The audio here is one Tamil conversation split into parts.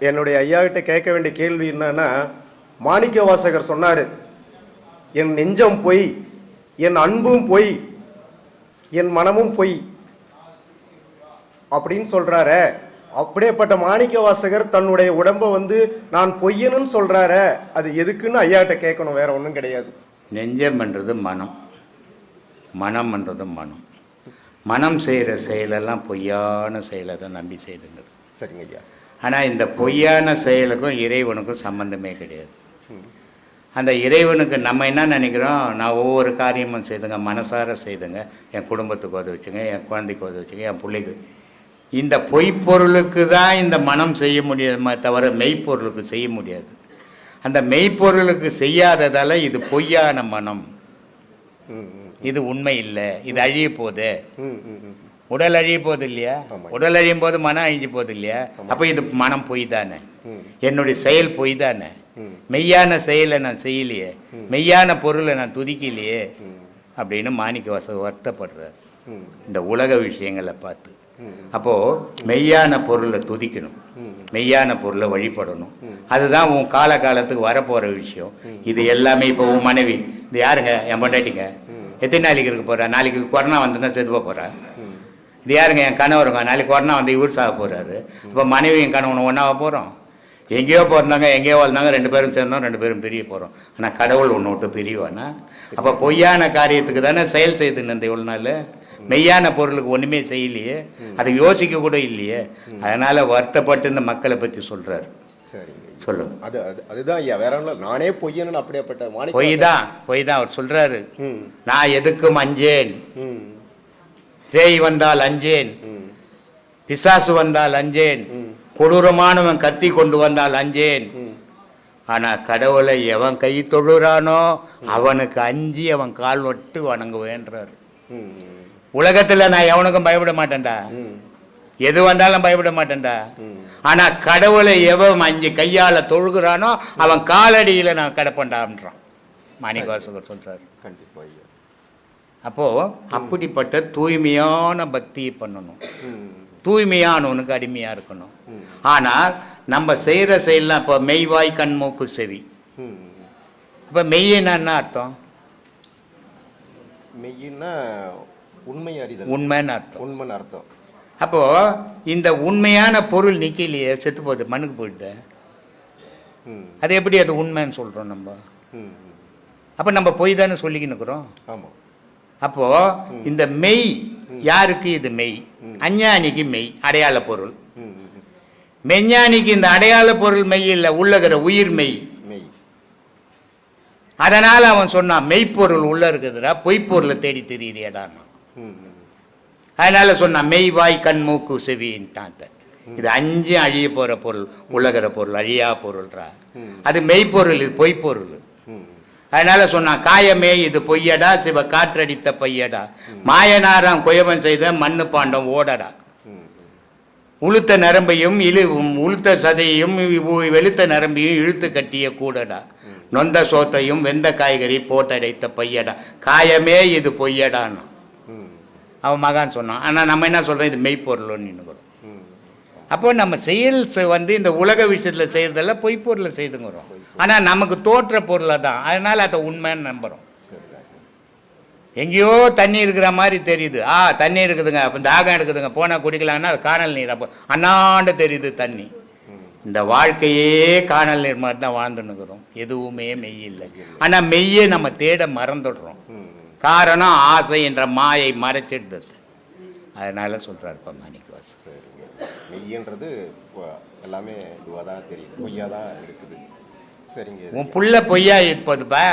என்னுடைய ஐயா கிட்ட கேட்க வேண்டிய கேள்வி என்னன்னா, மாணிக்க வாசகர் சொன்னார், என் நெஞ்சம் பொய், என் அன்பும் பொய், என் மனமும் பொய் அப்படின்னு சொல்றாரு. அப்படியேப்பட்ட மாணிக்க வாசகர் தன்னுடைய உடம்பை நான் பொய்யணும்னு சொல்றாரு. அது எதுக்குன்னு ஐயா கிட்ட கேட்கணும், வேற ஒன்றும் கிடையாது. நெஞ்சம்ன்றது மனம், மனம்ன்றது மனம். மனம் செய்கிற செயலெல்லாம் பொய்யான செயலை தான் நம்பி செய்துங்கிறது. சரிங்க ஐயா. ஆனால் இந்த பொய்யான செயலுக்கும் இறைவனுக்கும் சம்மந்தமே கிடையாது. அந்த இறைவனுக்கு நம்ம என்ன நினைக்கிறோம், நான் ஒவ்வொரு காரியமும் செய்துங்க, மனசார செய்துங்க, என் குடும்பத்துக்கு உதவிச்சுங்க, என் குழந்தைக்கு உதவிச்சுங்க, என் பிள்ளைக்கு. இந்த பொய்ப்பொருளுக்கு தான் இந்த மனம் செய்ய முடியாதுமே தவிர மெய்ப்பொருளுக்கு செய்ய முடியாது. அந்த மெய்ப்பொருளுக்கு செய்யாததால் இது பொய்யான மனம், இது உண்மை இல்லை, இது அழிய போகுது. உடல் அழிய போகுது இல்லையா? உடல் அழியும் போது மனம் அழிஞ்சு போகுது இல்லையா? அப்போ இது மனம் பொய் தானே, என்னுடைய செயல் பொய் தானே, மெய்யான செயலை நான் செய்யலையே, மெய்யான பொருளை நான் துதிக்கலையே அப்படின்னு மாணிக்க வாசகர் வருத்தப்படுறார் இந்த உலக விஷயங்களை பார்த்து. அப்போது மெய்யான பொருளை துதிக்கணும், மெய்யான பொருளை வழிபடணும். அதுதான் உன் காலத்துக்கு வரப்போகிற விஷயம். இது எல்லாமே இப்போ உன் மனைவி, இது யாருங்க, என் பொண்டாட்டிங்க, எத்தனை நாளைக்கு இருக்க போகிறா, நாளைக்கு கொரோனா வந்துன்னா செதுவ போகிறா. இது யாருங்க, என் கணவருங்க, நாளைக்கு கொரோனா வந்து இவர் சாக போகிறாரு. அப்போ மனைவி என் கணவனை ஒன்றாக போகிறோம். எங்கேயோ பிறந்தாங்க, எங்கேயோ வாழ்ந்தாங்க, 2 பேரும் சேர்ந்தோம், 2 பேரும் பிரிய போகிறோம். ஆனால் கடவுள் ஒன்று விட்டு பிரிவானா? அப்போ பொய்யான காரியத்துக்கு தானே செயல் செய்துன்னு இந்த இவ்வளோ நாள். மெய்யான பொருளுக்கு ஒன்றுமே செய்யலையே, அதை யோசிக்க கூட இல்லையே. அதனால் வருத்தப்பட்டு இந்த மக்களை பற்றி சொல்கிறாரு. சொல்லுங்க. அதுதான் ஐயா, வேற நானே பொய்யன்னு அப்படியேப்பட்ட பொய் தான் அவர் சொல்கிறாரு. நான் எதுக்கும் அஞ்சேன், பேய் வந்தால் அஞ்சேன், பிசாசு வந்தால் அஞ்சேன், கொடூரமானவன் கத்தி கொண்டு வந்தால் அஞ்சேன். ஆனால் கடவுளை எவன் கை தொழுறானோ அவனுக்கு அஞ்சி அவன் கால் ஒட்டு வணங்குவேன்றார். உலகத்தில் நான் எவனுக்கும் பயப்பட மாட்டேன்டா, எது வந்தாலும் பயப்பட மாட்டேன்டா. ஆனால் கடவுளை எவன் அஞ்சு கையால் தொழுகிறானோ அவன் காலடியில் நான் கிடப்பேன்டான்றான் மாணிக்க வாசகர் சொல்கிறார். கண்டிப்பாக. அப்போது அப்படிப்பட்ட தூய்மையான பக்தியை பண்ணணும், தூய்மையானவனுக்கு அடிமையாக இருக்கணும். ஆனால் நம்ம செய்கிற செயலாம் இப்போ மெய்வாய் கண் மூக்கு செவி. இப்போ மெய்யினா என்ன அர்த்தம்? மெய்யின்னா உண்மை அறிதல், உண்மைன்னு அர்த்தம், உண்மைன்னு அர்த்தம். அப்போது இந்த உண்மையான பொருள் நிற்கலையே, செத்து போகுது, மண்ணுக்கு போயிட்டு. அது எப்படி அது உண்மைன்னு சொல்கிறோம் நம்ம? அப்போ நம்ம பொய் தானே சொல்லிக்கின்னு இருக்கிறோம். ஆமாம். அப்போது இந்த மெய் யாருக்கு? இது மெய். அஞ்ஞானிக்கு மெய் அடையாள பொருள். மெஞ்ஞானிக்கு இந்த அடையாள பொருள் மெய் இல்லை, உள்ளகிற உயிர் மெய். அதனால் அவன் சொன்னான், மெய்ப்பொருள் உள்ள இருக்குதுடா, பொய்ப்பொருளை தேடி தெரியுறியடான். அதனால சொன்னான் மெய் வாய் கண் மூக்கு செவின்ட்டான். இது 5 அழிய போகிற பொருள், உலகிற பொருள், அழியா பொருள்ரா. அது மெய்ப்பொருள், இது பொய்ப்பொருள். அதனால சொன்னான், காயமே இது பொய்யடா, சிவ காற்றடித்த பையடா, மாயனாராம் குயவன் செய்த மண்ணு பாண்டம் ஓடடா, உளுத்த நரம்பையும் உளுத்த சதையையும் வெளுத்த நரம்பையும் இழுத்து கட்டிய கூடடா, நொந்த சோத்தையும் வெந்த காய்கறி போட்டடைத்த பையடா, காயமே இது பொய்யடான்னு அவன் மகான் சொன்னான். ஆனால் நம்ம என்ன சொல்கிறோம், இது மெய்ப்பொருள்னு நின்றுக்கிறோம். அப்போ நம்ம செயல் இந்த உலக விஷயத்தில் செய்கிறதெல்லாம் பொய்ப்பொருளை செய்துங்கிறோம். ஆனால் நமக்கு தோற்ற பொருளை தான், அதனால் அதை உண்மைன்னு நம்புகிறோம். எங்கேயோ தண்ணி இருக்கிற மாதிரி தெரியுது. தண்ணி இருக்குதுங்க, அப்போ தாகம் எடுக்குதுங்க, போனால் குடிக்கலான்னா அது காணல் நீர். அப்போ அண்ணாண்டு தெரியுது தண்ணி. இந்த வாழ்க்கையே காணல் நீர் மாதிரி தான் வாழ்ந்துன்னுக்கிறோம், எதுவுமே மெய் இல்லை. ஆனால் மெய்யை நம்ம தேட மறந்துடுறோம். காரணம் ஆசை என்ற மாயை மறைச்சிடுது. அதனால சொல்கிறார் இப்போ மாணிக்க வாசகர், மெய்யன்றது எல்லாமே இதுவாக தான் தெரியுது, பொய்யா தான் இருக்குது. சரிங்க. உன் புள்ள பொய்யா இருப்பதுப்பா.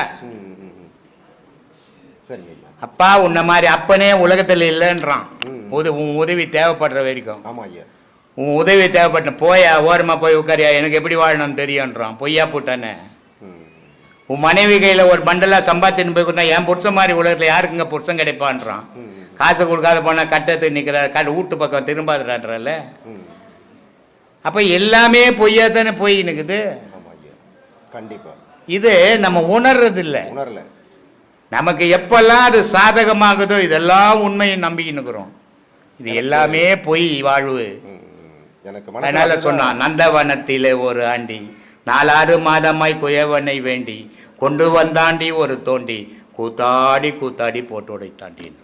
சரிங்க. அப்பா உன்ன மாதிரி அப்பனே உலகத்தில் இல்லைன்றான். உன் உதவி தேவைப்படுற வரைக்கும். ஆமாம் ஐயா. உன் உதவி தேவைப்பட்ட போயா ஓரமாக போய் உட்காரியா எனக்கு எப்படி வாழணும்னு தெரியுன்றான். பொய்யா போட்டானே. உன் மனைவி கையில் ஒரு பண்டலாக சம்பாத்தின்னு போய் கொடுத்தா என் புருஷன் மாதிரி உலகத்தில் யாருக்குங்க புருஷன் கிடைப்பான்றான். காசு கொடுக்காத போனால் கட்டத்துக்கு நிற்கிறார், வீட்டு பக்கம் திரும்பாதுறான்றல. அப்போ எல்லாமே பொய்யா தானே போய் நிற்குது. கண்டிப்பாக இது நம்ம உணர்றது இல்லை. உணரல. நமக்கு எப்பெல்லாம் அது சாதகமாகுதோ இதெல்லாம் உண்மையை நம்பிக்கின்னுக்குறோம். இது எல்லாமே பொய் வாழ்வு. அதனால சொன்னான், நந்தவனத்திலே ஒரு ஆண்டி 4 மாதமாய் குயவனை வேண்டி கொண்டு வந்தாண்டி ஒரு தோண்டி கூத்தாடி கூத்தாடி போட்டு உடைத்தாண்டின்னு.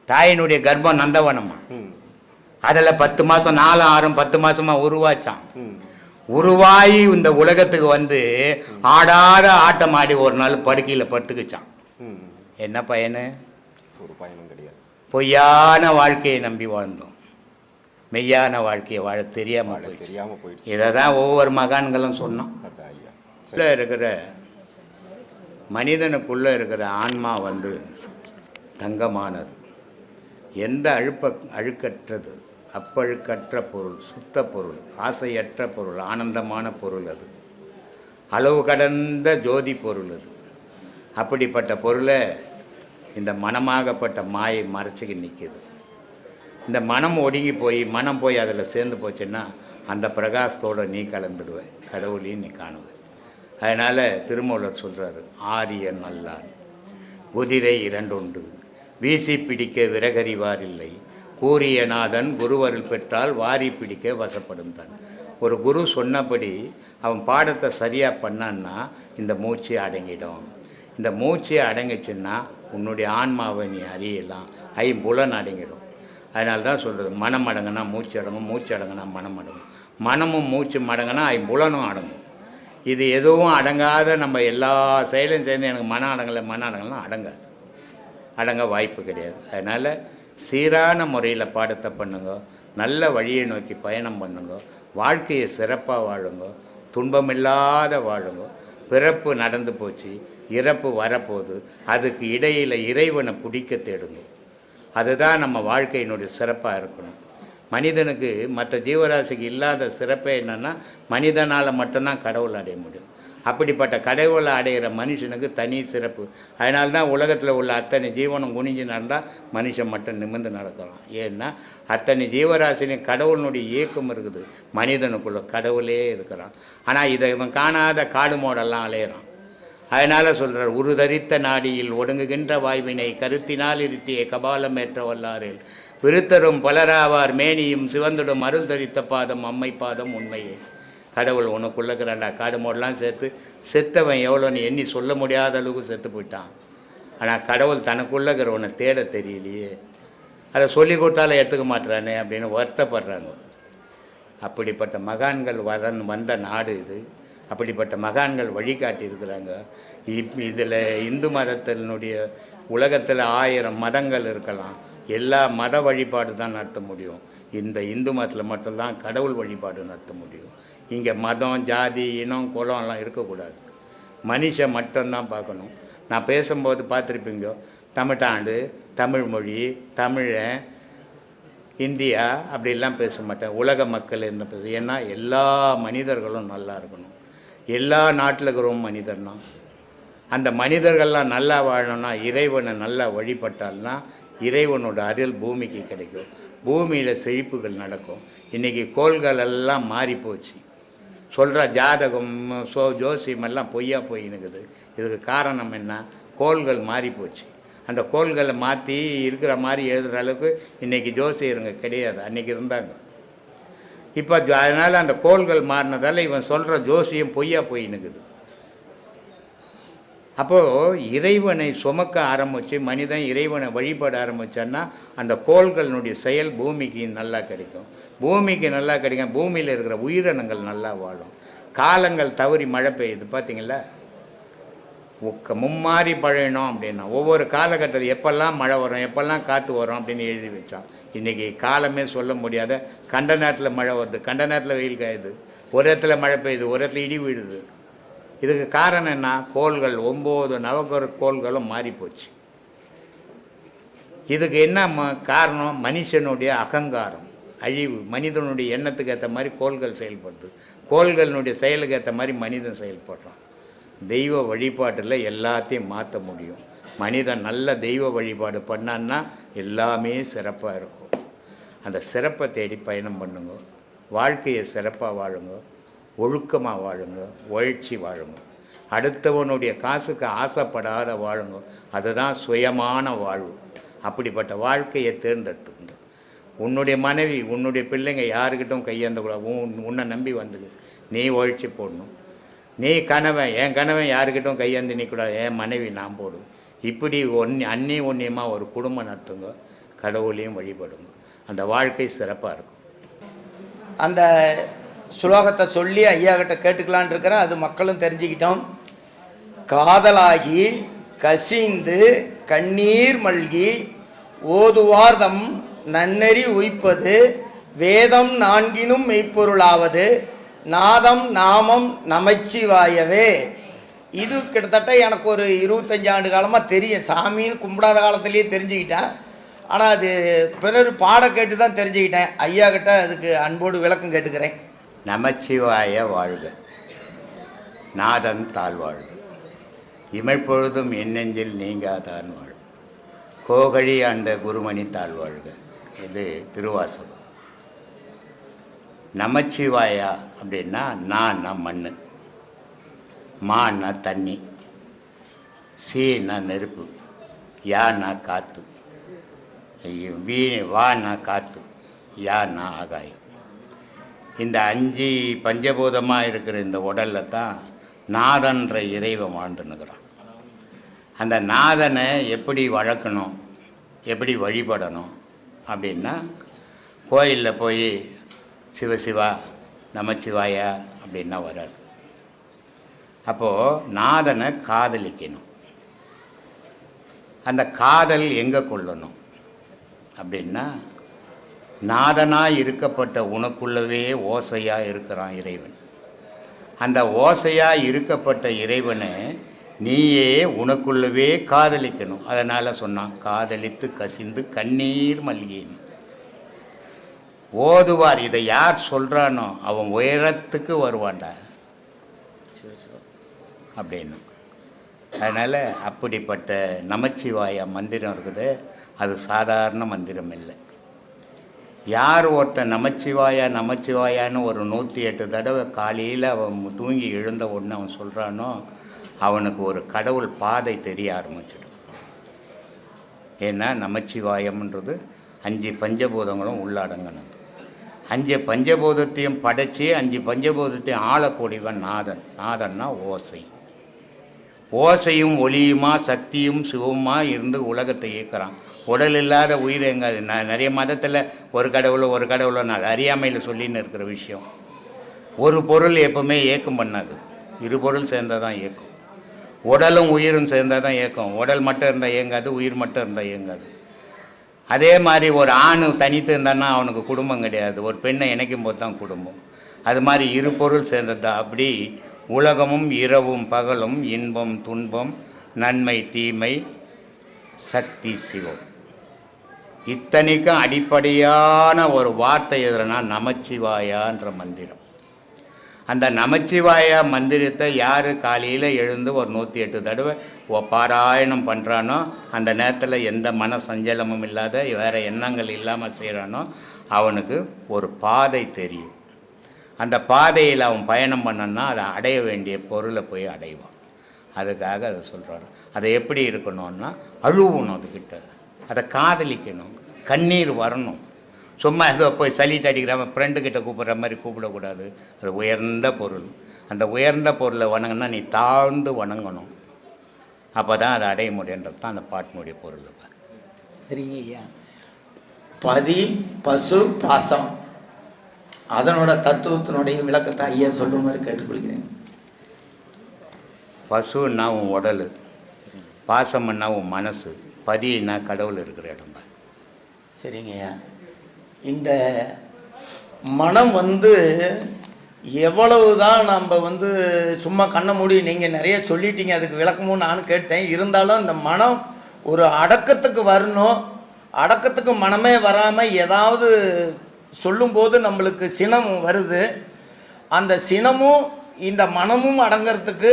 தாயினுடைய கர்ப்பம் நந்தவனமா, அதில் 10 மாதம் 4 6 10 மாதமா உருவாச்சான். உருவாகி இந்த உலகத்துக்கு வந்து ஆடாத ஆட்டம் ஆடி ஒரு நாள் படுக்கையில் படுத்துக்குச்சான். என்ன பயனு? ஒரு பயனும் கிடையாது. பொய்யான வாழ்க்கையை நம்பி வாழ்ந்தோம், மெய்யான வாழ்க்கையை வாழ தெரியாமல் போயிடுச்சு. இதை தான் ஒவ்வொரு மகான்களும் சொன்னோம். இருக்கிற மனிதனுக்குள்ளே இருக்கிற ஆன்மா வந்து தங்கமானது, எந்த அழுக்கற்றது, அப்பழுக்கற்ற பொருள், சுத்த பொருள், ஆசையற்ற பொருள், ஆனந்தமான பொருள். அது அளவு கடந்த ஜோதி பொருள். அது அப்படிப்பட்ட பொருளை இந்த மனமாகப்பட்ட மாயை மறைச்சிக்கு நிற்கிது. இந்த மனம் ஒடுங்கி போய் மனம் போய் அதில் சேர்ந்து போச்சுன்னா அந்த பிரகாசத்தோடு நீ கலந்துடுவ, கடவுளையும் நீ காணுவ. அதனால் திருமூலர் சொல்கிறாரு, ஆரியன் அல்லான் குதிரை 2 உண்டு, வீசி பிடிக்க விறகறிவார் இல்லை, கூறிய நாதன் குருவருள் பெற்றால் வாரி பிடிக்க வசப்படும் தான். ஒரு குரு சொன்னபடி அவன் பாடத்தை சரியாக பண்ணான்னா இந்த மூச்சு அடங்கிடும். இந்த மூச்சு அடங்கிச்சுன்னா உன்னுடைய ஆன்மாவை நீ அறியலாம், ஐம்புலன் அடங்கிடும். அதனால தான் சொல்கிறது, மனம் அடங்கினா மூச்சு அடங்கும், மூச்சு அடங்கினா மனம் அடங்கும், மனமும் மூச்சு அடங்கினா ஐம்புலனும் அடங்கும். இது எதுவும் அடங்காத நம்ம எல்லா செயலும் சேர்ந்து எனக்கு மனம் அடங்கலாம் அடங்காது, அடங்க வாய்ப்பு கிடையாது. அதனால் சீரான முறையில் பாடத்தை பண்ணுங்க, நல்ல வழியை நோக்கி பயணம் பண்ணுங்க, வாழ்க்கையை சிறப்பாக வாழுங்க, துன்பமில்லாத வாழுங்க. பிறப்பு நடந்து போச்சு, இறப்பு வரப்போகுது, அதுக்கு இடையில் இறைவனை பிடிக்க தேடுங்க. அதுதான் நம்ம வாழ்க்கையினுடைய சிறப்பாக இருக்கணும். மனிதனுக்கு மற்ற ஜீவராசிக்கு இல்லாத சிறப்பே என்னென்னா மனிதனால் மட்டும்தான் கடவுள் அடைய முடியும். அப்படிப்பட்ட கடவுளை அடைகிற மனுஷனுக்கு தனி சிறப்பு. அதனால தான் உலகத்தில் உள்ள அத்தனை ஜீவனம் குனிஞ்சு நடந்தால் மனுஷன் மட்டும் நிமிர்ந்து நடக்கலாம். ஏன்னா அத்தனை ஜீவராசிலையும் கடவுளினுடைய இயக்கம் இருக்குது, மனிதனுக்குள்ள கடவுளே இருக்கிறான். ஆனால் இதை இவன் காணாத காடு மோடெல்லாம் அலையிறான். அதனால் சொல்கிறார், உருதரித்த நாடியில் ஒடுங்குகின்ற வாய்வினை கருத்தினால் இருத்திய கபாலம் ஏற்ற வல்லாரில் விருத்தரும் பலராவார் மேனியும் சிவந்துடும் அருள் தரித்த பாதம் அம்மை பாதம் உண்மையே. கடவுள் உனக்குள்ளே இருக்கிறாண்டா. காடு மோடெல்லாம் சேர்த்து செத்தவன் எவ்வளோன்னு எண்ணி சொல்ல முடியாத அளவுக்கு செத்து போயிட்டான். ஆனால் கடவுள் தனக்குள்ளே இருக்கிறவனை தேட தெரியலையே, அதை சொல்லி கொடுத்தாலும் எடுத்துக்க மாட்டுறானே அப்படின்னு வருத்தப்படுறாங்க. அப்படிப்பட்ட மகான்கள் வந்த நாடு இது. அப்படிப்பட்ட மகான்கள் வழிகாட்டி இருக்கிறாங்க. இதில் இந்து மதத்தினுடைய உலகத்தில் 1000 மதங்கள் இருக்கலாம், எல்லா மத வழிபாடு தான் நடத்த முடியும். இந்த இந்து மதத்தில் மட்டும்தான் கடவுள் வழிபாடு நடத்த முடியும். இங்கே மதம், ஜாதி, இனம், குலம்லாம் இருக்கக்கூடாது. மனுஷன் மட்டும்தான் பார்க்கணும். நான் பேசும்போது பார்த்துருப்பீங்க, தமிழ்தாண்டு, தமிழ் மொழி, தமிழன், இந்தியா அப்படிலாம் பேச மாட்டேன். உலக மக்கள் என்ன பேச, ஏன்னா எல்லா மனிதர்களும் நல்லா இருக்கணும். எல்லா நாட்டில் இருக்கிறவங்க மனிதர் தான். அந்த மனிதர்கள்லாம் நல்லா வாழணும்னா இறைவனை நல்லா வழிபட்டால்னா இறைவனோட அருள் பூமிக்கு கிடைக்கும், பூமியில் செழிப்புகள் நடக்கும். இன்றைக்கி கோள்கள் எல்லாம் மாறிப்போச்சு. சொல்கிற ஜாதகம், ஜோசியமெல்லாம் பொய்யா போயினுக்குது. இதுக்கு காரணம் என்ன? கோள்கள் மாறிப்போச்சு. அந்த கோள்களை மாற்றி இருக்கிற மாதிரி எழுதுகிற அளவுக்கு இன்றைக்கி ஜோசியருங்க கிடையாது, அன்றைக்கி இருந்தாங்க. இப்போ அதனால் அந்த கோள்கள் மாறினதால் இவன் சொல்கிற ஜோசியம் பொய்யா போயினுக்குது. அப்போது இறைவனை சுமக்க ஆரம்பித்து மனிதன் இறைவனை வழிபட ஆரம்பித்தான்னா அந்த கோள்களினுடைய செயல் பூமிக்கு நல்லா கிடைக்கும். பூமிக்கு நல்லா கிடைக்கும், பூமியில் இருக்கிற உயிரினங்கள் நல்லா வாழும். காலங்கள் தவறி மழை பெய்யுது பார்த்தீங்களா? மும்மாறி பழையணும் அப்படின்னா ஒவ்வொரு காலகட்டத்தில் எப்பெல்லாம் மழை வரும், எப்பெல்லாம் காற்று வரும் அப்படின்னு எழுதி வச்சான். இன்றைக்கி காலமே சொல்ல முடியாத, கண்ட நேரத்தில் மழை வருது, கண்ட நேரத்தில் வெயில் காயுது, ஒரு இடத்துல மழை பெய்யுது, ஒரு இடத்துல இடி விழுது. இதுக்கு காரணம் என்ன? கோள்கள் 9 நவகிரக கோள்களும் மாறிப்போச்சு. இதுக்கு என்ன காரணம்? மனுஷனுடைய அகங்காரம். அழிவு. மனிதனுடைய எண்ணத்துக்கு ஏற்ற மாதிரி கோள்கள் செயல்படுது, கோள்களினுடைய செயலுக்கு ஏற்ற மாதிரி மனிதன் செயல்படுறான். தெய்வ வழிபாட்டில் எல்லாத்தையும் மாற்ற முடியும். மனிதன் நல்ல தெய்வ வழிபாடு பண்ணான்னா எல்லாமே சிறப்பாக இருக்கும். அந்த சிறப்பை தேடி பயணம் பண்ணுங்க, வாழ்க்கையை சிறப்பாக வாழுங்க, ஒழுக்கமாக வாழுங்க, உழைச்சி வாழுங்க, அடுத்தவனுடைய காசுக்கு ஆசைப்படாத வாழுங்க. அதுதான் சுயமான வாழ்வு. அப்படிப்பட்ட வாழ்க்கையை தேர்ந்தெடுத்துங்க. உன்னுடைய மனைவி, உன்னுடைய பிள்ளைங்க யாருக்கிட்டும் கையேந்தக்கூடாது. உன்னை நம்பி வந்தது, நீ உழைச்சி போடணும். நீ கணவன், என் கணவன் யாருக்கிட்டும் கையேந்து நிற்கக்கூடாது, என் மனைவி நான் போடுவேன். இப்படி அன்னி ஒன்றியமாக ஒரு குடும்பம் நடத்துங்க, கடவுளையும் வழிபடுங்க. அந்த வாழ்க்கை சிறப்பாக இருக்கும். அந்த சுலோகத்தை சொல்லி ஐயா கிட்ட கேட்டுக்கலான் இருக்கிறேன். அது மக்களும் தெரிஞ்சுக்கிட்டோம். காதலாகி கசிந்து கண்ணீர் மல்கி ஓதுவார்தம் நன்னெறி உய்ப்பது வேதம் நான்கினும் மெய்ப்பொருளாவது நாதம் நாமம் நமச்சிவாயவே. இது கிட்டத்தட்ட எனக்கு ஒரு 25 ஆண்டு காலமாக தெரியும். சாமின்னு கும்பிடாத காலத்துலேயே தெரிஞ்சுக்கிட்டேன். ஆனால் அது பிறர் பாட கேட்டு தான் தெரிஞ்சுக்கிட்டேன். ஐயா கிட்ட அதுக்கு அன்போடு விளக்கம் கேட்டுக்கிறேன். நமச்சிவாய வாழ்க, நாதன் தாழ்வாழ்க, இமைப்பொழுதும் எண்ணெஞ்சில் நீங்காதான் வாழ்க, கோகழி அந்த குருமணி தாழ்வாழ்க. இது திருவாசகம். நமச்சிவாயா அப்படின்னா நான் மண், மான்னா தண்ணி, சீனா நெருப்பு, யான்னா காற்று, வான்னா காற்று, யான்னா ஆகாயம். இந்த 5 பஞ்சபூதமாக இருக்கிற இந்த உடலில் தான் நாதன்ற இறைவன் வாழ்ந்துன்னுக்கிறான். அந்த நாதனை எப்படி வளர்க்கணும், எப்படி வழிபடணும் அப்படின்னா, கோயிலில் போய் சிவசிவா நமச்சிவாயா அப்படின்னா வராது. அப்போது நாதனை காதலிக்கணும். அந்த காதல் எங்கே கொள்ளணும் அப்படின்னா, நாதனாக இருக்கப்பட்ட உனக்குள்ளவே ஓசையாக இருக்கிறான் இறைவன். அந்த ஓசையாக இருக்கப்பட்ட இறைவனை நீயே உனக்குள்ளவே காதலிக்கணும். அதனால் சொன்னான், காதலித்து கசிந்து கண்ணீர் மல்கின்னு. ஓதுவார், இதை யார் சொல்கிறானோ அவன் உயரத்துக்கு வருவான்டா அப்படின்னு. அதனால் அப்படிப்பட்ட நமச்சிவாய மந்திரம் இருக்குது. அது சாதாரண மந்திரம் இல்லை. யார் ஒருத்தன் நமச்சிவாயான்னு ஒரு 108 தடவை காலையில் அவன் தூங்கி எழுந்த உடனே அவன் சொல்கிறானோ, அவனுக்கு ஒரு கடவுள் பாதை தெரிய ஆரம்பிச்சிடும். ஏன்னா நமச்சிவாயம்ன்றது 5 பஞ்சபூதங்களும் உள்ளடங்கினது. 5 பஞ்சபூதத்தையும் படைச்சி 5 பஞ்சபூதத்தையும் ஆளக்கூடியவன் நாதன். நாதன்னா ஓசை. ஓசையும் ஒளியுமா சக்தியும் சிவமா இருந்து உலகத்தை இயக்குறான். உடல் இல்லாத உயிர் எங்காது. நிறைய மதத்தில் ஒரு கடவுளோ நான் அறியாமையில் சொல்லின்னு இருக்கிற விஷயம். ஒரு பொருள் எப்பவுமே ஏக்கம் பண்ணாது, 2 பொருள் சேர்ந்தால் தான் இயக்கும். உடலும் உயிரும் சேர்ந்தால் தான் இயக்கம். உடல் மட்டும் இருந்தால் இயங்காது, உயிர் மட்டும் இருந்தால் இயங்காது. அதே மாதிரி ஒரு ஆண் தனித்து இருந்தான்னா அவனுக்கு குடும்பம் கிடையாது. ஒரு பெண்ணை இணைக்கும் போது தான் குடும்பம். அது மாதிரி 2 பொருள் சேர்ந்தது தான். அப்படி உலகமும் இரவும் பகலும், இன்பம் துன்பம், நன்மை தீமை, சக்தி சிவம், இத்தனைக்கும் அடிப்படையான ஒரு வார்த்தை எதுனா நமச்சிவாயான்ற மந்திரம். அந்த நமச்சிவாயா மந்திரத்தை யார் காலையில் எழுந்து ஒரு 108 தடவை பாராயணம் பண்ணுறானோ, அந்த நேரத்தில் எந்த மன சஞ்சலமும் இல்லாத வேறு எண்ணங்கள் இல்லாமல் செய்கிறானோ அவனுக்கு ஒரு பாதை தெரியும். அந்த பாதையில் அவன் பயணம் பண்ணனா அதை அடைய வேண்டிய பொருளை போய் அடைவான். அதுக்காக அதை சொல்கிறாரு. அதை எப்படி இருக்கணும்னா, அழுவணும், அதுக்கிட்ட அதை காதலிக்கணும், கண்ணீர் வரணும். சும்மா ஏதோ போய் சலிட்டு அடிக்கிற ஃப்ரெண்டுக்கிட்ட கூப்பிட்ற மாதிரி கூப்பிடக்கூடாது. அது உயர்ந்த பொருள். அந்த உயர்ந்த பொருளை வணங்கினா நீ தாழ்ந்து வணங்கணும். அப்போ தான் அதை அடைய முடியுன்றது தான் அந்த பாட்டினுடைய பொருள். சரிங்க ஐயா. பதி பசு பாசம் அதனோட தத்துவத்தினுடைய விளக்கத்தை ஐயா சொல்லுமாறு கேட்டுக்கொள்கிறேன். பசுன்னா உன் உடல், பாசம்னா உன் மனசு, பதினா கடவுள் இருக்கிற இடம். சரிங்கய்யா. இந்த மனம் எவ்வளவு தான் நம்ம சும்மா கண்ணை மூடி நீங்கள் நிறைய சொல்லிட்டீங்க, அதுக்கு விளக்கமும் நானும் கேட்டேன். இருந்தாலும் இந்த மனம் ஒரு அடக்கத்துக்கு வரணும். அடக்கத்துக்கு மனமே வராமல் ஏதாவது சொல்லும்போது நம்மளுக்கு சினம் வருது. அந்த சினமும் இந்த மனமும் அடங்கிறதுக்கு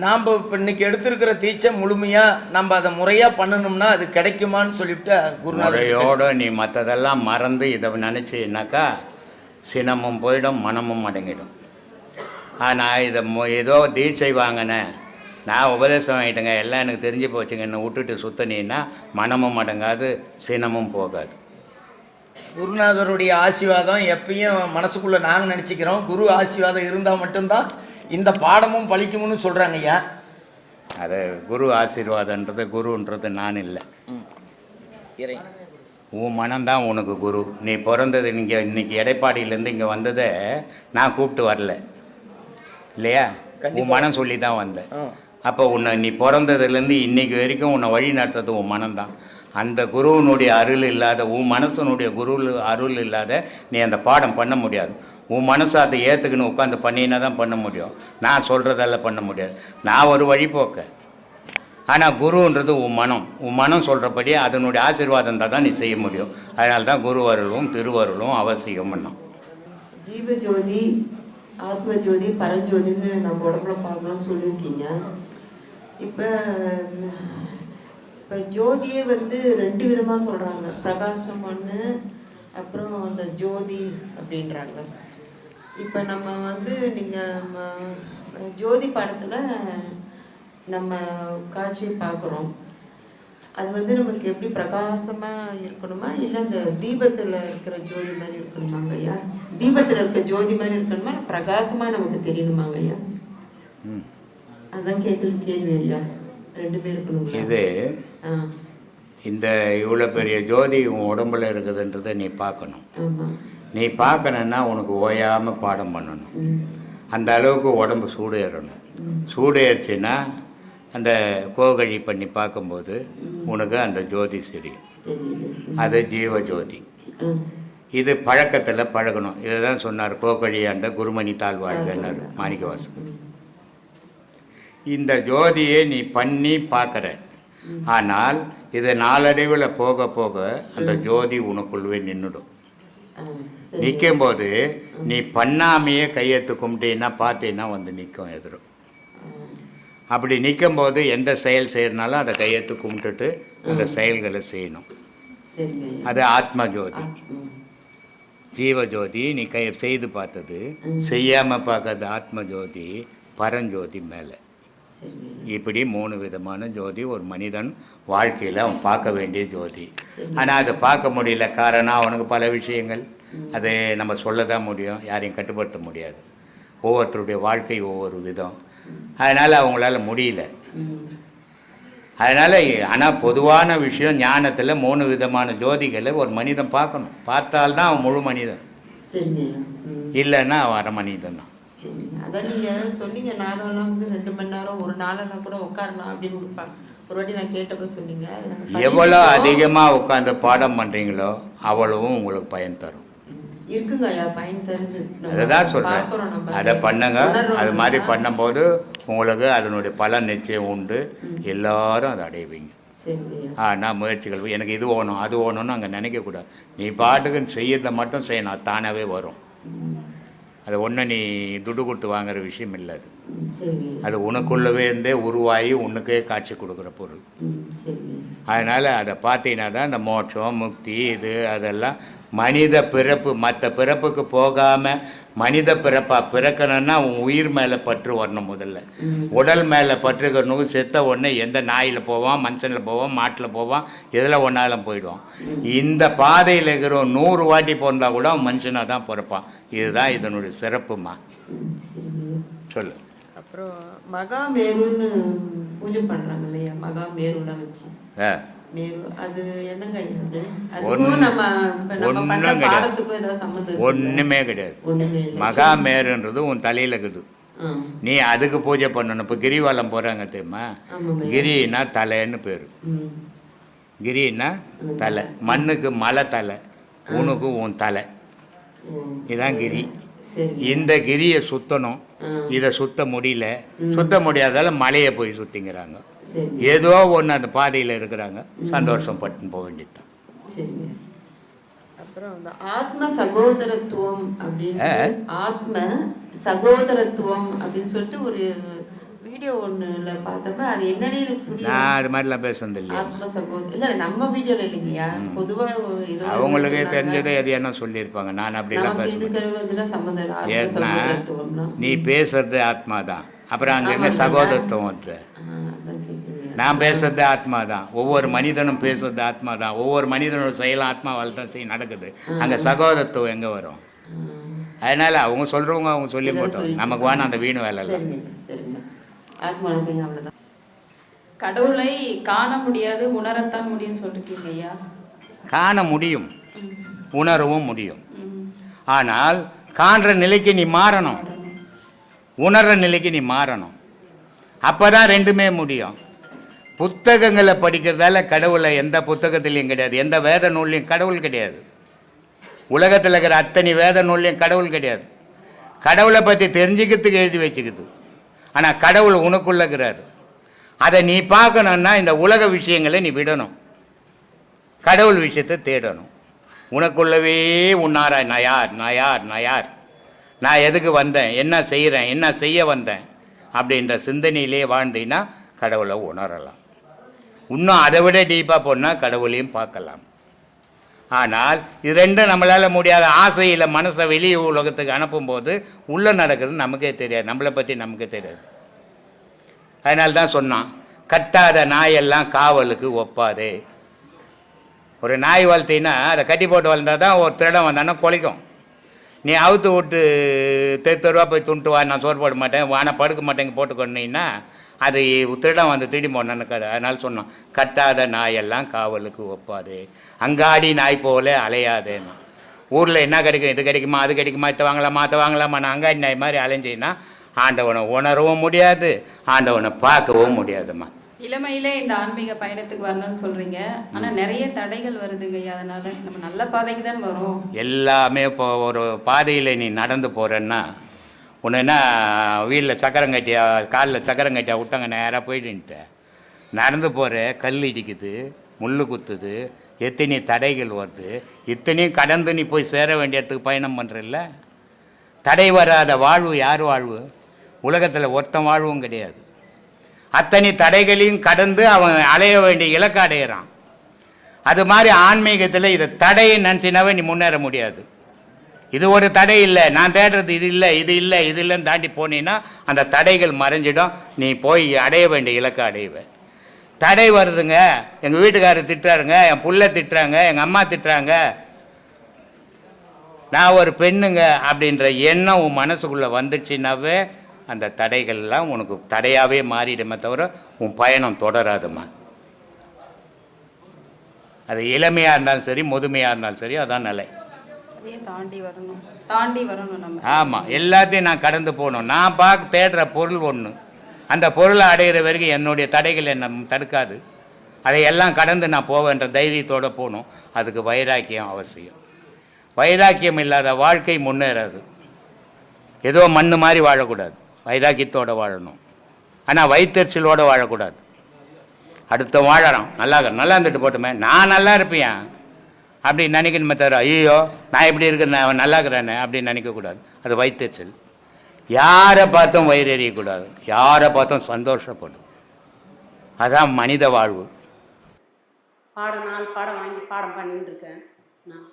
நாம் இப்போ இன்றைக்கி எடுத்திருக்கிற தீட்சை முழுமையாக நம்ம அதை முறையாக பண்ணணும்னா அது கிடைக்குமான்னு சொல்லிவிட்டு முறையோடு நீ மற்றதெல்லாம் மறந்து இதை நினச்சின்னாக்கா சினமும் போயிடும், மனமும் அடங்கிடும். ஆனால் இதை ஏதோ தீட்சை வாங்கினேன், நான் உபதேசம் வாங்கிட்டேங்க, எல்லாம் எனக்கு தெரிஞ்சு போச்சுங்கன்னு விட்டுட்டு சுத்தனீன்னா மனமும் அடங்காது, சினமும் போகாது. குருநாதருடைய ஆசீர்வாதம் எப்பயும் மனசுக்குள்ளே நாங்கள் நினச்சிக்கிறோம். குரு ஆசீர்வாதம் இருந்தால் மட்டும்தான் இந்த பாடமும் பழிக்கும்னு சொல்கிறாங்க ஐயா. அது குரு ஆசீர்வாதன்றது, குருன்றது நான் இல்லை, இறை. உன் மனம்தான் உனக்கு குரு. நீ பிறந்தது நீங்கள் இன்றைக்கி எடைப்பாடியிலேருந்து இங்கே வந்ததை நான் கூப்பிட்டு வரல இல்லையா, உன் மனம் சொல்லி தான் வந்தேன். அப்போ உன்னை நீ பிறந்ததுலேருந்து இன்றைக்கி வரைக்கும் உன்னை வழி நடத்துறது உன் மனம்தான். அந்த குருவினுடைய அருள் இல்லாத, உன் மனசனுடைய குரு அருள் இல்லாத நீ அந்த பாடம் பண்ண முடியாது. உன் மனசை அதை ஏற்றுக்குன்னு உட்காந்து பண்ணினா தான் பண்ண முடியும். நான் சொல்கிறதெல்லாம் பண்ண முடியாது, நான் ஒரு வழிபோக்க. ஆனால் குருன்றது உன் மனம் சொல்கிறபடி அதனுடைய ஆசீர்வாதம் தான் நீ செய்ய முடியும். அதனால தான் குரு அருளும் திருவருளும் அவசியம் பண்ணோம். ஜீவஜோதி, ஆத்மஜோதி, பரஞ்சோதின்னு நம்ம உடம்புல பார்க்கணும்னு சொல்லியிருக்கீங்க. இப்போ ஜோதியே வந்து 2 விதமாக சொல்கிறாங்க. பிரகாசம் ஒன்று, அப்புறம் அந்த ஜோதி அப்படின்றாங்க. இப்போ நம்ம வந்து நீங்கள் ஜோதி படத்தில் நம்ம காட்சியை பார்க்குறோம். அது வந்து நமக்கு எப்படி பிரகாசமாக இருக்கணுமா, இல்லை இந்த தீபத்தில் இருக்கிற ஜோதி மாதிரி இருக்கணுமாங்க ஐயா? தீபத்தில் இருக்க ஜோதி மாதிரி இருக்கணுமா, பிரகாசமாக நமக்கு தெரியணுமாங்க ஐயா? அதான் கேள்வி ஐயா. 2 பேர் இருக்கணும். இது இந்த இவ்வளோ பெரிய ஜோதி உன் உடம்புல இருக்குதுன்றதை நீ பார்க்கணும். நீ பார்க்கணுன்னா உனக்கு ஓயாமல் பாடம் பண்ணணும். அந்த அளவுக்கு உடம்பு சூடு ஏறணும். சூடு ஏறிச்சுன்னா அந்த கோகழி பண்ணி பார்க்கும்போது உனக்கு அந்த ஜோதி தெரியும். அது ஜீவ ஜோதி. இது பழக்கத்தில் பழகணும். இதை தான் சொன்னார் கோகழி அந்த குருமணி தாழ்வாழ்கன்னார் மாணிக்கவாசகர். இந்த ஜோதியை நீ பண்ணி பார்க்குற, ஆனால் இது நாளடைவில் போக போக அந்த ஜோதி உனக்குள்ளவே நின்றுடும். நிற்கும்போது நீ பண்ணாமையே கையெழுத்து கும்பிட்டீன்னா பார்த்தீங்கன்னா வந்து நிற்கும் எதிரும். அப்படி நிற்கும்போது எந்த செயல் செய்யறனாலும் அதை கையெழுத்து கும்பிட்டுட்டு அந்த செயல்களை செய்யணும். அது ஆத்ம ஜோதி. ஜீவஜோதி நீ செய்து பார்த்தது, செய்யாமல் பார்க்கறது ஆத்ம ஜோதி, பரஞ்சோதி மேலே. இப்படி 3 விதமான ஜோதி ஒரு மனிதன் வாழ்க்கையில் அவன் பார்க்க வேண்டிய ஜோதி. ஆனால் அதை பார்க்க முடியல. காரணம் அவனுக்கு பல விஷயங்கள், அது நம்ம சொல்ல தான் முடியும், யாரையும் கட்டுப்படுத்த முடியாது. ஒவ்வொருத்தருடைய வாழ்க்கை ஒவ்வொரு விதம், அதனால் அவங்களால முடியல. அதனால் ஆனால் பொதுவான விஷயம் ஞானத்தில் 3 விதமான ஜோதிகளை ஒரு மனிதன் பார்க்கணும். பார்த்தால்தான் அவன் முழு மனிதன், இல்லைன்னா அவன் அரை மனிதன் தான். அதான் நீங்கள் சொன்னீங்க நாதம்லாம் வந்து 2 மணி நேரம் ஒரு நாளெல்லாம் கூட உட்காரலாம் அப்படின்னு ஒரு வாட்டி நான் கேட்டப்ப சொன்னீங்க. எவ்வளோ அதிகமாக உட்காந்து பாடம் பண்ணுறீங்களோ அவ்வளவும் உங்களுக்கு பயன் தரும். இருக்குங்க ஐயா, பயன் தருது. அதை தான் சொல்கிறேன், அதை பண்ணுங்க. அது மாதிரி பண்ணும்போது உங்களுக்கு அதனுடைய பலன் நிச்சயம் உண்டு. எல்லாரும் அதை அடைவீங்க. ஆனால் முயற்சிகள் எனக்கு இது வேணும் அது வேணும்னு அங்கே நினைக்கக்கூடாது. நீ பாட்டுக்குன்னு செய்யறதை மட்டும் செய்யணும், அது தானாகவே வரும். அது ஒன்றும் நீ துடு கொடுத்து வாங்குற விஷயம் இல்லை. அது உனக்குள்ளவே இருந்தே உருவாகி உனக்கே காட்சி கொடுக்குற பொருள். அதனால் அதை பார்த்தீங்கன்னா தான் இந்த மோட்சம் முக்தி இது அதெல்லாம் மனித பிறப்பு. மற்ற பிறப்புக்கு போகாமல் மனித பிறப்பாக பிறக்கணும்னா உன் உயிர் மேலே பற்று வரணும். முதல்ல உடல் மேலே பற்றுக்கணும். செத்த உடனே எந்த நாயில் போவான், மனுஷனில் போவான், மாட்டில் போவான், எதில் ஒன்றாலும் போயிடுவான். இந்த பாதையில் இருக்கிற 100 வாட்டி பிறந்தா கூட அவன் மனுஷனாக தான் பிறப்பான். இதுதான் இதனுடைய சிறப்புமா. சொல்லு. அப்புறம் மகாமேருன்னு பூஜை பண்ணுறாங்க இல்லையா, மகாமேருலாம் வச்சு மேரு, அது என்னங்க இது? ஒன்றுமே கிடையாது. மகாமேருன்றது உன் தலையில் இருக்குது, நீ அதுக்கு பூஜை பண்ணணும். இப்போ கிரிவலம் போகிறாங்க தெரியுமா, கிரின்னா தலைன்னு பேர். கிரின்னா தலை, மண்ணுக்கு மலை தலை, உனக்கு உன் தலை, இதுதான் கிரி. இந்த கிரியை சுற்றணும். இதை சுத்த முடியல, சுத்த முடியாதால மலையை போய் சுற்றிங்கிறாங்க. ஏதோ ஒன்று அந்த பாதையில் இருக்கிறாங்க, சந்தோஷம் பட்டுன்னு போக வேண்டியதுதான். அப்புறம் இந்த ஆத்ம சகோதரத்துவம் அப்படின்னு ஆத்ம சகோதரத்துவம் அப்படின்னு சொல்லிட்டு ஒரு வீடியோ ஒண்ணுல பார்த்தப்ப அது என்னன்னு எனக்கு புரியல. நான் அது மாதிரிலாம் பேசுனது இல்லையா. ஆத்ம சகோதரம் இல்ல நம்ம வீடியோல இல்லைங்கய்யா, பொதுவா ஏதோ அவங்களுக்கு தெரிஞ்சதை எது என்ன சொல்லியிருப்பாங்க. நான் அப்படிலாம் நமக்கு பேசுவேன். இதுக்கு இதெல்லாம் சம்மந்தம் இல்லை. ஆத்ம ஏன்னா சகோதரத்துவம்னா நீ பேசுறது ஆத்மா தான், அப்புறம் அங்கே எங்கே சகோதரத்துவம் வந்து அதான் கேட்குறீங்க. நான் பேசுறது ஆத்மா தான், ஒவ்வொரு மனிதனும் பேசுறது ஆத்மா தான், ஒவ்வொரு மனிதனோட செயலும் ஆத்மாவால் தான் நடக்குது. அங்கே சகோதரத்துவம் எங்கே வரும்? அதனால் அவங்க சொல்கிறவங்க அவங்க சொல்லி போட்டோம், நமக்கு வேணும் அந்த வீணு வேலை இல்லை. சரிங்க சரிங்க. ஆத்மா அனுபவம் அவ்வளோதான். கடவுளை காண முடியாது, உணரத்தான் முடியும்னு சொல்லிருக்கீங்க ஐயா. காண முடியும், உணரவும் முடியும். ஆனால் காண்ற நிலைக்கு நீ மாறணும், உணர்ற நிலைக்கு நீ மாறணும். அப்போ தான் ரெண்டுமே முடியும். புத்தகங்களை படிக்கிறதால கடவுளை எந்த புத்தகத்துலேயும் கிடையாது, எந்த வேத நூல்லையும் கடவுள் கிடையாது. உலகத்தில் இருக்கிற அத்தனை வேத நூல்லையும் கடவுள் கிடையாது. கடவுளை பற்றி தெரிஞ்சுக்கிறதுக்கு எழுதி வச்சுக்குது. ஆனால் கடவுள் உனக்குள்ள இருக்கிறாரு. அதை நீ பார்க்கணுன்னா இந்த உலக விஷயங்களை நீ விடணும், கடவுள் விஷயத்தை தேடணும். உனக்குள்ளவே உன்னாராய் நான் யார், நான் யார், நான் யார், நான் எதுக்கு வந்தேன், என்ன செய்கிறேன், என்ன செய்ய வந்தேன் அப்படின்ற சிந்தனையிலே வாழ்ந்தீங்கன்னா கடவுளை உணரலாம். இன்னும் அதை விட டீப்பாக போனால் கடவுளையும் பார்க்கலாம். ஆனால் இது ரெண்டும் நம்மளால் முடியாத. ஆசையில் மனசை வெளியே உலகத்துக்கு அனுப்பும்போது உள்ளே நடக்கிறது நமக்கே தெரியாது, நம்மளை பற்றி நமக்கே தெரியாது. அதனால தான் சொன்னான், கட்டாத நாயெல்லாம் காவலுக்கு ஒப்பாதே. ஒரு நாய் வளர்த்தின்னா அதை கட்டி போட்டு வளர்ந்தால் தான் ஒரு திருடம் வந்தான்னா குலைக்கும். நீ அவுத்து விட்டு தெருவா போய் துண்டு வா, நான் சோறு போட மாட்டேன், வானை படுக்க மாட்டேங்க போட்டுக்கொண்டீங்கன்னா அது திருடம் வந்து திருடி போனான்னு அதனால சொன்னோம், கட்டாத நாயெல்லாம் காவலுக்கு ஒப்பாது, அங்காடி நாய் போல அலையாதேன்னு. ஊரில் என்ன கிடைக்கும், இது கிடைக்குமா அது கிடைக்குமா, இத்த வாங்கலாமா அதை வாங்கலாமா, நான் அங்காடி நாய் மாதிரி அலைஞ்சின்னா ஆண்டவனை உணரவும் முடியாது, ஆண்டவனை பார்க்கவும் முடியாதும்மா. இளமையிலே இந்த ஆன்மீக பயணத்துக்கு வரணும்னு சொல்றீங்க, ஆனா நிறைய தடைகள் வருதுங்க ஐயா. அதனால நம்ம நல்ல பாதைக்கு தான் வரும். எல்லாமே இப்போ ஒரு பாதையில் நீ நடந்து போகிறேன்னா ஒன்றுன்னா வீட்டில் சக்கரம் கட்டியா, காலில் சக்கரம் கட்டியா விட்டாங்க, நேராக போயிட்டுன்ட்டு நடந்து போகிற, கல் இடிக்குது, முள் குத்துது, எத்தனை தடைகள் வருது, இத்தனையும் கடந்து நீ போய் சேர வேண்டிய இடத்துக்கு பயணம் பண்ணுறல்ல. தடை வராத வாழ்வு யார் வாழ்வு? உலகத்தில் ஒருத்தன் வாழ்வும் கிடையாது. அத்தனை தடைகளையும் கடந்து அவன் அலைய வேண்டிய இலக்கு அடையிறான். அது மாதிரி ஆன்மீகத்தில் இதை தடையை நினச்சினாவே நீ முன்னேற முடியாது. இது ஒரு தடை இல்லை, நான் தேடுறது இது இல்லை, இது இல்லை, இது இல்லைன்னு தாண்டி போனீங்கன்னா அந்த தடைகள் மறைஞ்சிடும், நீ போய் அடைய வேண்டிய இலக்கு அடைவேன். தடை வருதுங்க, எங்கள் வீட்டுக்காரர் திட்டுறாருங்க, என் புள்ள திட்டுறாங்க, எங்கள் அம்மா திட்டுறாங்க, நான் ஒரு பெண்ணுங்க அப்படின்ற எண்ணம் உன் மனசுக்குள்ளே வந்துடுச்சுன்னாவே அந்த தடைகள்லாம் உனக்கு தடையாகவே மாறிடுமே தவிர உன் பயணம் தொடராதுமா. அது இளமையாக இருந்தாலும் சரி, முதுமையாக இருந்தாலும் சரி, அதான் நிலை. அதையும் தாண்டி வரணும், தாண்டி வரணும் நம்ம. ஆமாம், எல்லாத்தையும் நான் கடந்து போகணும். நான் தேடுற பொருள் ஒன்று, அந்த பொருளை அடையிற வரைக்கும் என்னுடைய தடைகள் என்னை தடுக்காது. அதையெல்லாம் கடந்து நான் போவேன்ற தைரியத்தோடு போகணும். அதுக்கு வைராக்கியம் அவசியம். வைராக்கியம் இல்லாத வாழ்க்கை முன்னேறாது. ஏதோ மண் மாதிரி வாழக்கூடாது, வைராக்கியத்தோடு வாழணும். ஆனால் வயிற்றுச்சலோடு வாழக்கூடாது. அடுத்த வாழறோம், நல்லா இருந்துட்டு போட்டுமே, நான் நல்லா இருப்பேன் அப்படின்னு நினைக்கணுமே தவிர, ஐயோ நான் எப்படி இருக்கிறேன், நான் நல்லா இருக்கிறேன்னு அப்படின்னு நினைக்கக்கூடாது. அது வயிற்றுச்சல். யாரை பார்த்தும் வயிறு எறியக்கூடாது, யாரை பார்த்தும் சந்தோஷப்படும். அதான் மனித வாழ்வு. பாடம் 4 பாடம் வாங்கி பாடம் பண்ணிட்டு இருக்கேன் நான்.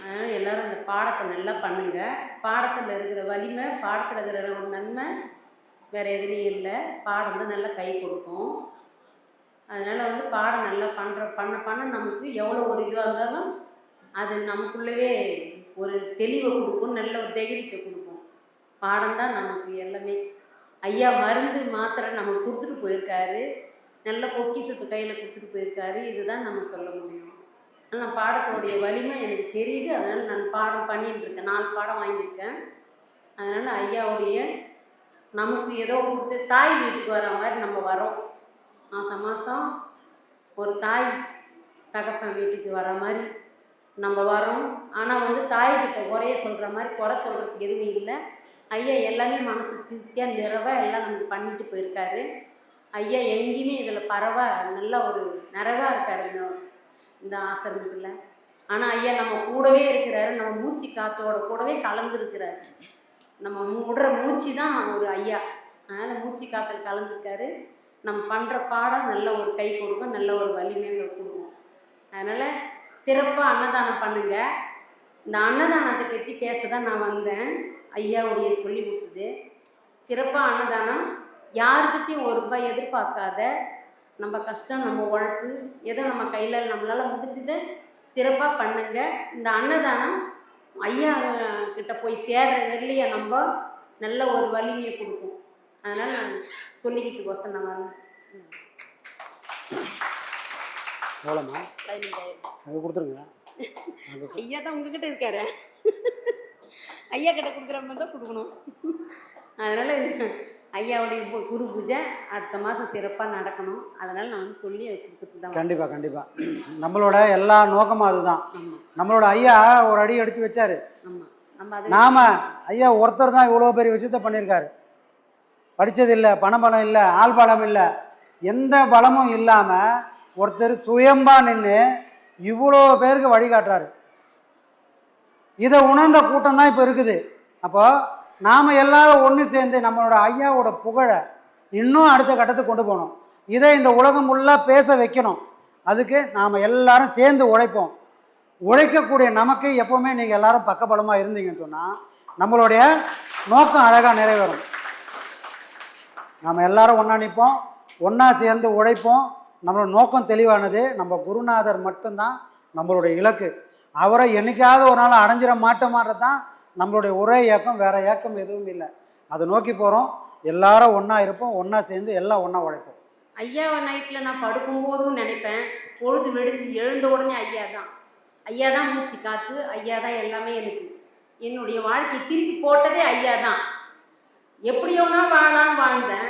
அதனால் எல்லோரும் அந்த பாடத்தை நல்லா பண்ணுங்க. பாடத்தில் இருக்கிற வலிமை, பாடத்தில் இருக்கிற ஒரு நன்மை வேறு எதுலேயும் இல்லை. பாடம் தான் நல்லா கை கொடுக்கும். அதனால் வந்து பாடம் நல்லா பண்ண நமக்கு எவ்வளோ ஒரு இதுவாக இருந்தாலும் அது நமக்குள்ளவே ஒரு தெளிவை கொடுக்கும், நல்ல ஒரு தைரியத்தை கொடுக்கும். பாடம் தான் நமக்கு எல்லாமே. ஐயா மருந்து மாத்திரை நமக்கு கொடுத்துட்டு போயிருக்காரு, நல்ல பொக்கிஷத்து கையில் கொடுத்துட்டு போயிருக்காரு. இதுதான் நம்ம சொல்ல முடியும். ஆனால் பாடத்தோடைய வலிமை எனக்கு தெரியுது. அதனால் நான் பாடம் பண்ணிகிட்டு இருக்கேன். 4 பாடம் வாங்கியிருக்கேன். அதனால் ஐயாவுடைய நமக்கு ஏதோ கொடுத்து தாய் வீட்டுக்கு வர மாதிரி நம்ம வரோம். மாதம் ஒரு தாய் தகப்பன் வீட்டுக்கு வர மாதிரி நம்ம வரோம். ஆனால் வந்து தாய்கிட்ட குறைய சொல்கிற மாதிரி குறை சொல்கிறதுக்கு எதுவும் இல்லை. ஐயா எல்லாமே மனசு திருப்தியாக நிறைவாக எல்லாம் நமக்கு பண்ணிட்டு போயிருக்காரு. ஐயா எங்கேயுமே இதில் நல்ல ஒரு நிறைவாக இருக்கார் இந்த ஆசிரமத்தில். ஆனால் ஐயா நம்ம கூடவே இருக்கிறாரு, நம்ம மூச்சு காத்தோட கூடவே கலந்துருக்கிறாரு. நம்ம விடுற மூச்சு தான் ஒரு ஐயா. அதனால் மூச்சு காத்தில் கலந்துருக்காரு. நம்ம பண்ணுற பாடம் நல்ல ஒரு கை கொடுக்கும், நல்ல ஒரு வலிமைகள் கொடுக்கும். அதனால் சிறப்பாக அன்னதானம் பண்ணுங்க. இந்த அன்னதானத்தை பற்றி பேச தான் நான் வந்தேன். ஐயாவுடைய சொல்லி கொடுத்தது சிறப்பாக அன்னதானம். யாருக்கிட்டையும் ஒரு ரூபாய் எதிர்பார்க்காத, நம்ம கஷ்டம், நம்ம உழைப்பு, ஏதோ நம்ம கையில் நம்மளால் முடிஞ்சதை சிறப்பாக பண்ணுங்க. இந்த அன்னதானம் ஐயா கிட்ட போய் சேர்ற வெள்ளையை நம்ம நல்ல ஒரு வலிமையை கொடுக்கும். அதனால் நான் சொல்லிக்கிறதுக்கோசம் நான் வந்தேன். எவ்வளோம்மா? 15,000 அது கொடுத்துருங்க. ஐயா தான் உங்ககிட்ட இருக்காரு. ஐயா கிட்ட கொடுக்குற மாதிரி தான் கொடுக்கணும். அதனால் இந்த ஐயாவுடைய குரு பூஜை அடுத்த மாதம் சிறப்பாக நடக்கணும். அதனால் நான் வந்து சொல்லி கொடுக்குறது தான். கண்டிப்பாக கண்டிப்பாக. நம்மளோட எல்லா நோக்கமும் அதுதான். நம்மளோட ஐயா ஒரு அடி எடுத்து வச்சாரு. ஆமாம், நம்ம அது நாம ஐயா ஒருத்தர் தான் இவ்வளோ பெரிய விஷயத்த பண்ணியிருக்காரு. படித்தது இல்லை, பணபலம் இல்லை, ஆள் பலம் இல்லை, எந்த பலமும் இல்லாமல் ஒருத்தர் சுயம்பா நின்று இவ்வளோ பேருக்கு வழிகாட்டுறாரு. இதை உணர்ந்த கூட்டம் தான் இப்போ இருக்குது. அப்போ நாம் எல்லாரும் ஒன்று சேர்ந்து நம்மளோட ஐயாவோட புகழை இன்னும் அடுத்த கட்டத்துக்கு கொண்டு போகணும். இதை இந்த உலகம் ஃபுல்லாக பேச வைக்கணும். அதுக்கு நாம் எல்லாரும் சேர்ந்து உழைப்போம். உழைக்கக்கூடிய நமக்கு எப்போவுமே நீங்கள் எல்லாரும் பக்கபலமாக இருந்தீங்கன்னு சொன்னால் நம்மளுடைய நோக்கம் அழகாக நிறைவேறும். நாம் எல்லாரும் ஒன்றா நிற்போம், ஒன்றா சேர்ந்து உழைப்போம். நம்மளோட நோக்கம் தெளிவானது. நம்ம குருநாதர் மட்டும்தான் நம்மளுடைய இலக்கு. அவரை என்னைக்காவது ஒரு நாள் அடைஞ்சிட மாட்டோமான்றது தான் நம்மளுடைய ஒரே இயக்கம். வேறு இயக்கம் எதுவும் இல்லை. அதை நோக்கி போகிறோம். எல்லாரும் ஒன்றா இருப்போம், ஒன்றா சேர்ந்து எல்லாம் ஒன்றா உழைப்போம். ஐயாவை நைட்டில் நான் படுக்கும்போதும் நினைப்பேன், பொழுது வெடிஞ்சு எழுந்த உடனே ஐயா தான். ஐயா தான் மூச்சு காத்து, ஐயா தான் எல்லாமே. எனக்கு என்னுடைய வாழ்க்கை திருப்பி போட்டதே ஐயா தான். எப்படியோனா வாழலான்னு வாழ்ந்தேன்.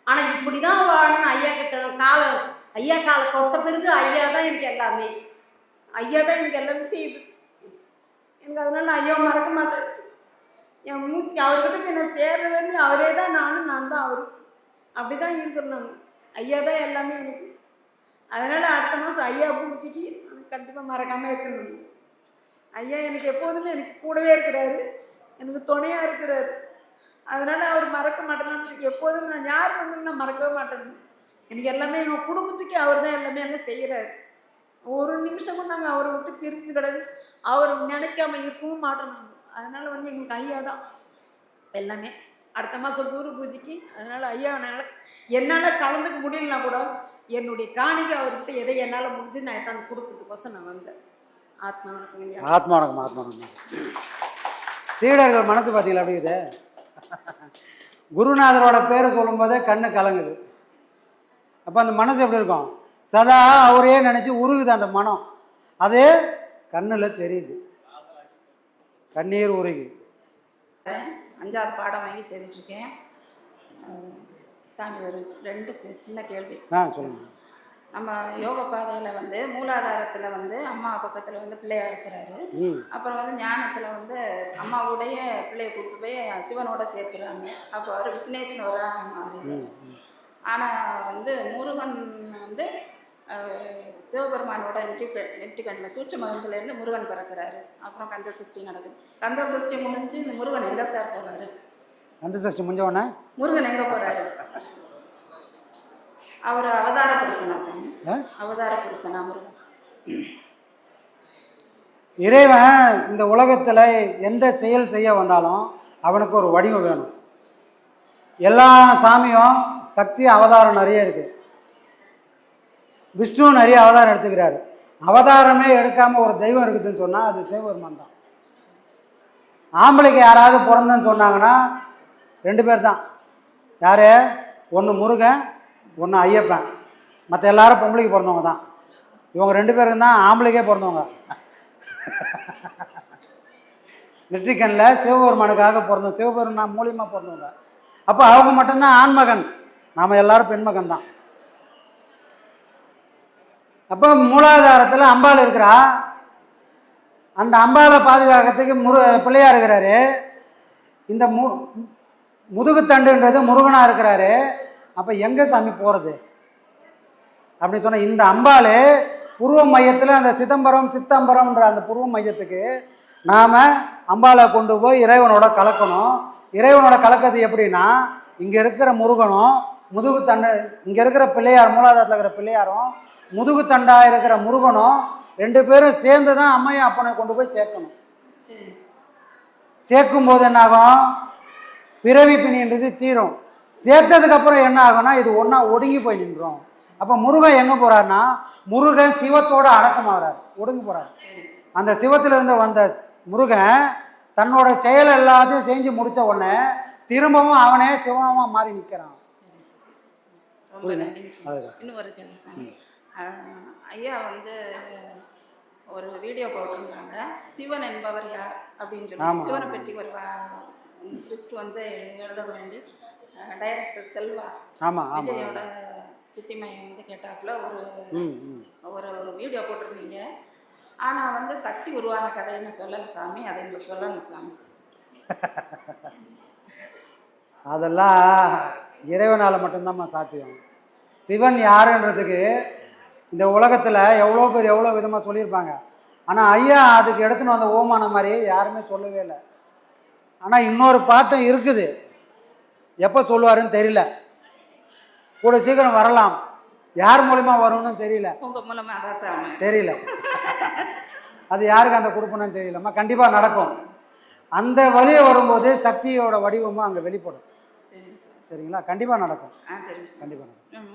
ஆனால் இப்படி தான் வாழணும்னு ஐயா கிட்ட ஐயா காலை தொட்ட பிறகு ஐயா தான் எனக்கு எல்லாமே. ஐயா தான் எனக்கு எல்லாமே செய்யுது. எனக்கு அதனால நான் ஐயாவை மறக்க மாட்டேன். என் மூச்சு அவர்கிட்ட போய் நான் சேர்றதுன்னு அவரே தான், நான் தான் அவரு. அப்படி தான் இருக்கிறோம். நாங்கள் ஐயா தான் எல்லாமே எனக்கு. அதனால் அடுத்த மாதம் ஐயா பூச்சிக்கு கண்டிப்பாக மறக்காமல் இருக்கணும். ஐயா எனக்கு எப்போதுமே எனக்கு கூடவே இருக்கிறாரு, எனக்கு துணையாக இருக்கிறாரு. அதனால் அவர் மறக்க மாட்டேன்னு எப்போதும் நான் யார் வந்து நான் மறக்கவே மாட்டேன். எனக்கு எல்லாமே எங்கள் குடும்பத்துக்கு அவர் தான் எல்லாமே எல்லாம் செய்கிறாரு. ஒரு நிமிஷமும் நாங்கள் அவரை விட்டு பிரிஞ்சு கிடந்து அவர் நினைக்காம இருக்கவும் மாட்டோம் நாங்கள். அதனால் வந்து எங்களுக்கு ஐயா தான் எல்லாமே. அடுத்த மாதம் குரு பூஜைக்கு அதனால் ஐயா என்னால் கலந்துக்க முடியலனா கூட என்னுடைய காணிக்கை அவர்கிட்ட எதை என்னால் முடிஞ்சு நான் எடுத்தாந்து கொடுக்கறதுக்கோசம் நான் வந்தேன். ஆத்மா வணக்கம். ஆத்மா வணக்கம், ஆத்மா வணக்கம். சீடர்கள் மனசு பார்த்தீங்களா அப்படி இது? குருநாதரோட பேரை சொல்லும் போதே கண்ணு கலங்குது. அப்போ அந்த மனசு எப்படி இருக்கும்? சதா அவரே நினச்சி உருகுது அந்த மனம். அது கண்ணில் தெரியுது, கண்ணீர் உருகி. 5வது பாடம் வாங்கி செய்துட்ருக்கேன். சாமி ஒரு 2 சின்ன கேள்வி. சொல்லுங்கள். நம்ம யோக பாதையில் வந்து மூலாதாரத்தில் வந்து அம்மா பக்கத்தில் வந்து பிள்ளையாக இருக்கிறாரு. அப்புறம் வந்து ஞானத்தில் வந்து அம்மாவுடைய பிள்ளையை கூப்பிட்டு போய் சிவனோட சேர்த்துறாங்க. அப்போ அவர் விக்னேஸ்வராக மாறி. ஆனால் வந்து முருகன் வந்து சிவபெருமானோட நெற்றிக்கண்ணில் சூட்சுமத்திலேருந்து முருகன் பிறக்கிறாரு. அப்புறம் கந்த சஷ்டி நடக்குது. கந்த சஷ்டி முடிஞ்சு இந்த முருகன் எங்கே சார் போகிறாரு? கந்த சஷ்டி முடிஞ்சவொடனே முருகன் எங்கே போகிறாரு? அவர் அவதார புருஷனா சார்? அவதார புருஷனா முருகன்? இறைவன் இந்த உலகத்தில் எந்த செயல் செய்ய வந்தாலும் அவனுக்கு ஒரு வடிவம் வேணும். எல்லா சாமியும் சக்தி அவதாரம் நிறைய இருக்குது. விஷ்ணு நிறைய அவதாரம் எடுத்துக்கிறாரு. அவதாரமே எடுக்காமல் ஒரு தெய்வம் இருக்குதுன்னு சொன்னால் அது சிவபெருமான் தான். ஆம்பளைக்கு யாராவது பிறந்தன்னு சொன்னாங்கன்னா 2 பேர் தான். யார்? ஒன்று முருகன், ஒன்று ஐயப்பன். மற்ற எல்லாரும் பொம்பளைக்கு பிறந்தவங்க தான். இவங்க 2 பேரும் தான் ஆம்பளைக்கே பிறந்தவங்க. நெற்றிக்கண்ணில் சிவபெருமானுக்காக பிறந்தோம், சிவபெருமான் மூலியமாக பிறந்தவங்க. அப்போ அவங்க மட்டும்தான் ஆண்மகன், நாம் எல்லாரும் பெண்மகன் தான். அப்போ மூலாதாரத்தில் அம்பாள் இருக்கிறா. அந்த அம்பாளை பாதுகாக்கிறதுக்கு பிள்ளையா இருக்கிறாரு. இந்த முதுகுத்தண்டுன்றது முருகனாக இருக்கிறாரு. அப்போ எங்கே சாமி போகிறது அப்படின்னு சொன்னால் இந்த அம்பாள் புருவ மையத்தில் அந்த சித்தம்பரம்ன்ற அந்த புருவ மையத்துக்கு நாம் அம்பாளை கொண்டு போய் இறைவனோட கலக்கணும். இறைவனோட கலக்கிறது எப்படின்னா, இங்கே இருக்கிற முருகனும் முதுகு தண்டு, இங்கே இருக்கிற பிள்ளையார், மூலாதாரத்தில் இருக்கிற பிள்ளையாரும் முதுகு தண்டாக இருக்கிற முருகனும் 2 பேரும் சேர்ந்து தான் அம்மையும் அப்பனை கொண்டு போய் சேர்க்கணும். சேர்க்கும்போது என்ன ஆகும், பிறவி பிணின்றது தீரும். சேர்த்ததுக்கப்புறம் என்ன ஆகும்னா இது ஒன்றா ஒடுங்கி போய் நின்றோம். அப்போ முருகன் எங்கே போகிறாருன்னா, முருகன் சிவத்தோடு அடக்கமாகறார், ஒடுங்கி போகிறார். அந்த சிவத்திலிருந்து வந்த முருகன் தன்னோட செயல் எல்லாத்தையும் செஞ்சு முடித்த உடனே திரும்பவும் அவனே சிவமாக மாறி நிற்கிறான். ரொம்ப நன்றி சார். இன்னும் ஒரு கேள்வி சார். ஐயா வந்து ஒரு வீடியோ போட்டிருந்தாங்க, சிவன் என்பவர் யார் அப்படின்னு சொல்லி சிவனை பற்றி ஒரு ஸ்கிரிப்ட் வந்து எழுத வேண்டி டைரக்டர் செல்வா விஜயோட சித்திமையை வந்து கேட்டாப்புல ஒரு வீடியோ போட்டிருந்தீங்க. ஆனால் வந்து சக்தி உருவான கதைன்னு சொல்லலை சாமி, அதை எங்களுக்கு சொல்லணும் சாமி. அதெல்லாம் இறைவனால் மட்டும்தான்மா சாத்தியம். சிவன் யாருன்றதுக்கு இந்த உலகத்தில் எவ்வளோ விதமாக சொல்லியிருப்பாங்க. ஆனால் ஐயா அதுக்கு எடுத்துன்னு வந்த ஓமான மாதிரி யாருமே சொல்லவே இல்லை. ஆனால் இன்னொரு பாட்டும் இருக்குது, எப்போ சொல்லுவாருன்னு தெரியல. கூட சீக்கிரம் வரலாம், யார் மூலிமா வரும்னு தெரியல. உங்கள் மூலமாக அதான் சாமி தெரியல, அது யாருக்கு அந்த கொடுப்பணும்னு தெரியலம்மா. கண்டிப்பாக நடக்கும். அந்த வழியை வரும்போது சக்தியோட வடிவமும் அங்கே வெளிப்படும். சரிங்களா? கண்டிப்பாக நடக்கும். சரிங்க சார். கண்டிப்பாக நடக்கும்.